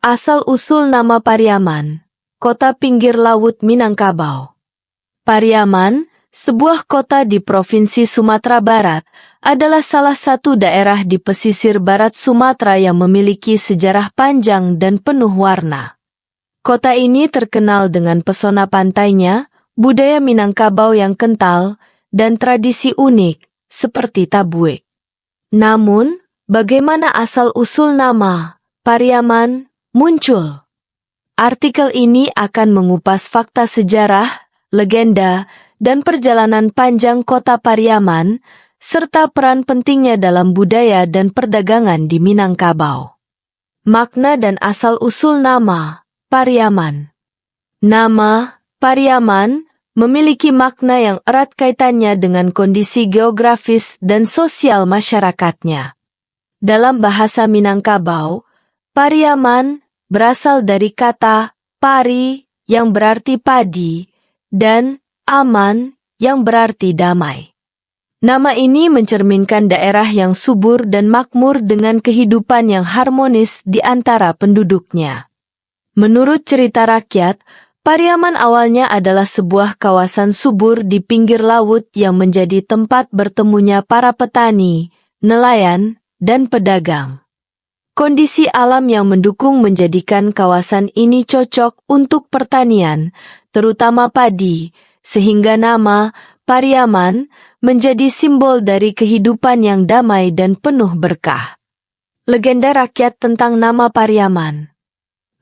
Asal-usul nama Pariaman, kota pinggir laut Minangkabau. Pariaman, sebuah kota di Provinsi Sumatera Barat, adalah salah satu daerah di pesisir barat Sumatera yang memiliki sejarah panjang dan penuh warna. Kota ini terkenal dengan pesona pantainya, budaya Minangkabau yang kental, dan tradisi unik, seperti tabuik. Namun, bagaimana asal-usul nama Pariaman muncul? Artikel ini akan mengupas fakta sejarah, legenda, dan perjalanan panjang kota Pariaman, serta peran pentingnya dalam budaya dan perdagangan di Minangkabau. Makna dan asal-usul nama Pariaman. Nama Pariaman memiliki makna yang erat kaitannya dengan kondisi geografis dan sosial masyarakatnya. Dalam bahasa Minangkabau, Pariaman berasal dari kata pari yang berarti padi dan aman yang berarti damai. Nama ini mencerminkan daerah yang subur dan makmur dengan kehidupan yang harmonis di antara penduduknya. Menurut cerita rakyat, Pariaman awalnya adalah sebuah kawasan subur di pinggir laut yang menjadi tempat bertemunya para petani, nelayan, dan pedagang. Kondisi alam yang mendukung menjadikan kawasan ini cocok untuk pertanian, terutama padi, sehingga nama Pariaman menjadi simbol dari kehidupan yang damai dan penuh berkah. Legenda rakyat tentang nama Pariaman.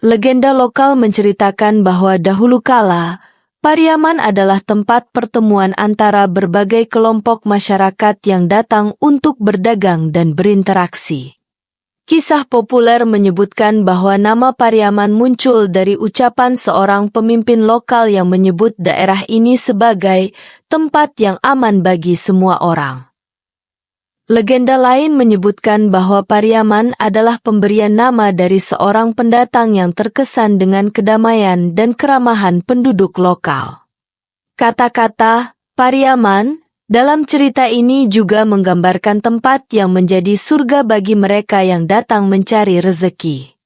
Legenda lokal menceritakan bahwa dahulu kala, Pariaman adalah tempat pertemuan antara berbagai kelompok masyarakat yang datang untuk berdagang dan berinteraksi. Kisah populer menyebutkan bahwa nama Pariaman muncul dari ucapan seorang pemimpin lokal yang menyebut daerah ini sebagai tempat yang aman bagi semua orang. Legenda lain menyebutkan bahwa Pariaman adalah pemberian nama dari seorang pendatang yang terkesan dengan kedamaian dan keramahan penduduk lokal. Kata-kata Pariaman dalam cerita ini juga menggambarkan tempat yang menjadi surga bagi mereka yang datang mencari rezeki.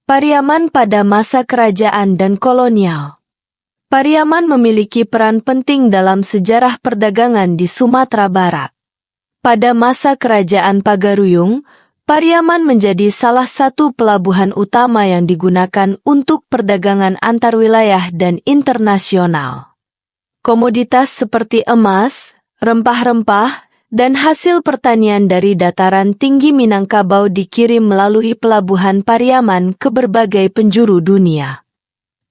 Pariaman pada masa kerajaan dan kolonial. Pariaman memiliki peran penting dalam sejarah perdagangan di Sumatera Barat. Pada masa kerajaan Pagaruyung, Pariaman menjadi salah satu pelabuhan utama yang digunakan untuk perdagangan antar wilayah dan internasional. Komoditas seperti emas, rempah-rempah, dan hasil pertanian dari dataran tinggi Minangkabau dikirim melalui pelabuhan Pariaman ke berbagai penjuru dunia.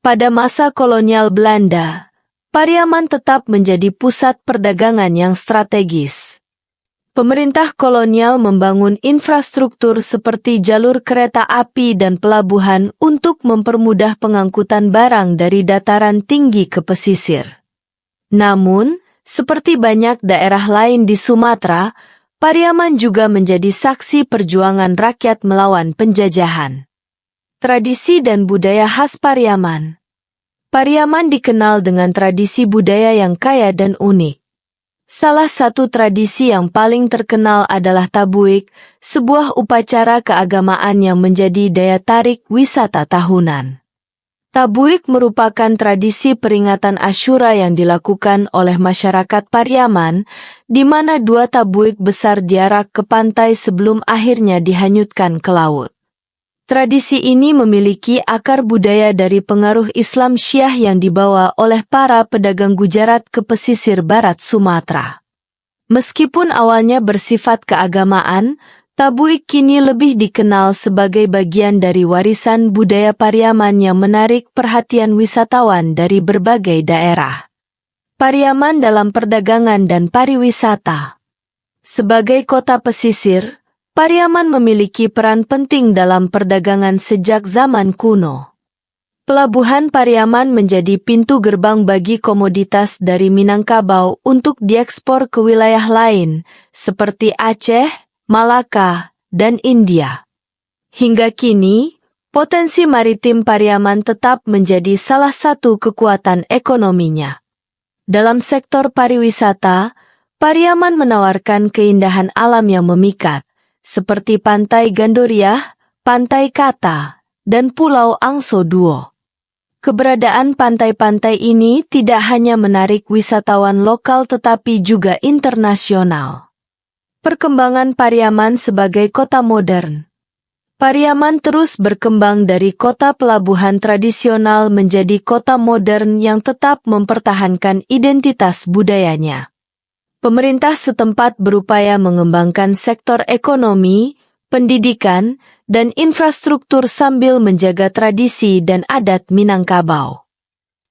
Pada masa kolonial Belanda, Pariaman tetap menjadi pusat perdagangan yang strategis. Pemerintah kolonial membangun infrastruktur seperti jalur kereta api dan pelabuhan untuk mempermudah pengangkutan barang dari dataran tinggi ke pesisir. Namun, seperti banyak daerah lain di Sumatera, Pariaman juga menjadi saksi perjuangan rakyat melawan penjajahan. Tradisi dan budaya khas Pariaman. Pariaman dikenal dengan tradisi budaya yang kaya dan unik. Salah satu tradisi yang paling terkenal adalah tabuik, sebuah upacara keagamaan yang menjadi daya tarik wisata tahunan. Tabuik merupakan tradisi peringatan Asyura yang dilakukan oleh masyarakat Pariaman, di mana 2 tabuik besar diarak ke pantai sebelum akhirnya dihanyutkan ke laut. Tradisi ini memiliki akar budaya dari pengaruh Islam Syiah yang dibawa oleh para pedagang Gujarat ke pesisir barat Sumatera. Meskipun awalnya bersifat keagamaan, tabuik kini lebih dikenal sebagai bagian dari warisan budaya Pariaman yang menarik perhatian wisatawan dari berbagai daerah. Pariaman dalam perdagangan dan pariwisata. Sebagai kota pesisir, Pariaman memiliki peran penting dalam perdagangan sejak zaman kuno. Pelabuhan Pariaman menjadi pintu gerbang bagi komoditas dari Minangkabau untuk diekspor ke wilayah lain, seperti Aceh, Malaka, dan India. Hingga kini, potensi maritim Pariaman tetap menjadi salah satu kekuatan ekonominya. Dalam sektor pariwisata, Pariaman menawarkan keindahan alam yang memikat, seperti Pantai Gandoriah, Pantai Kata, dan Pulau Angso Duo. Keberadaan pantai-pantai ini tidak hanya menarik wisatawan lokal tetapi juga internasional. Perkembangan Pariaman sebagai kota modern. Pariaman terus berkembang dari kota pelabuhan tradisional menjadi kota modern yang tetap mempertahankan identitas budayanya. Pemerintah setempat berupaya mengembangkan sektor ekonomi, pendidikan, dan infrastruktur sambil menjaga tradisi dan adat Minangkabau.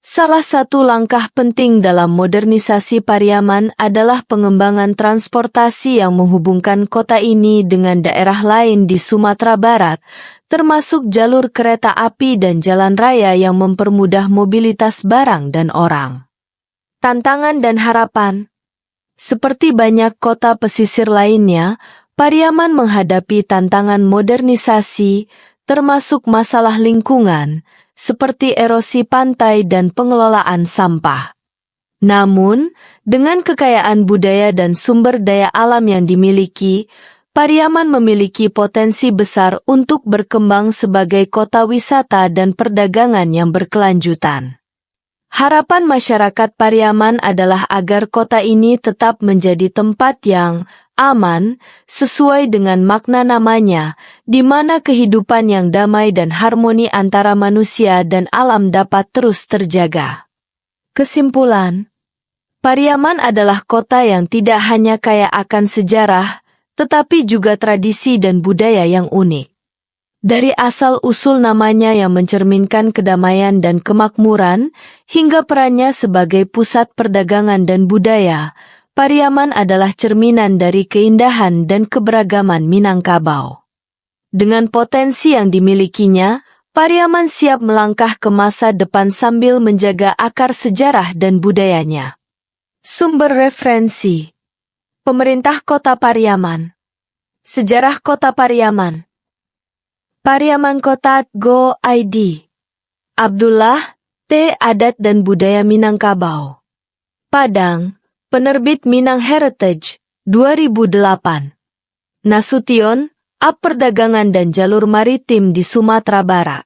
Salah satu langkah penting dalam modernisasi Pariaman adalah pengembangan transportasi yang menghubungkan kota ini dengan daerah lain di Sumatera Barat, termasuk jalur kereta api dan jalan raya yang mempermudah mobilitas barang dan orang. Tantangan dan harapan. Seperti banyak kota pesisir lainnya, Pariaman menghadapi tantangan modernisasi, termasuk masalah lingkungan, seperti erosi pantai dan pengelolaan sampah. Namun, dengan kekayaan budaya dan sumber daya alam yang dimiliki, Pariaman memiliki potensi besar untuk berkembang sebagai kota wisata dan perdagangan yang berkelanjutan. Harapan masyarakat Pariaman adalah agar kota ini tetap menjadi tempat yang aman, sesuai dengan makna namanya, di mana kehidupan yang damai dan harmoni antara manusia dan alam dapat terus terjaga. Kesimpulan, Pariaman adalah kota yang tidak hanya kaya akan sejarah, tetapi juga tradisi dan budaya yang unik. Dari asal-usul namanya yang mencerminkan kedamaian dan kemakmuran, hingga perannya sebagai pusat perdagangan dan budaya, Pariaman adalah cerminan dari keindahan dan keberagaman Minangkabau. Dengan potensi yang dimilikinya, Pariaman siap melangkah ke masa depan sambil menjaga akar sejarah dan budayanya. Sumber referensi: Pemerintah Kota Pariaman, Sejarah Kota Pariaman, Pariaman Kota Go.id, Abdullah, T. Adat dan Budaya Minangkabau, Padang, Penerbit Minang Heritage, 2008. Nasution, Ap Perdagangan dan Jalur Maritim di Sumatera Barat.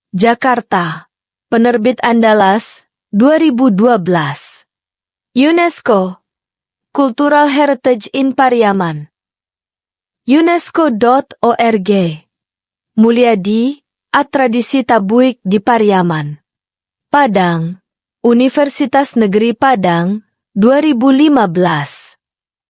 Jakarta, Penerbit Andalas, 2012. UNESCO, Cultural Heritage in Pariaman. UNESCO.org. Mulyadi, Tradisi Tabuik di Pariaman. Padang, Universitas Negeri Padang, 2015.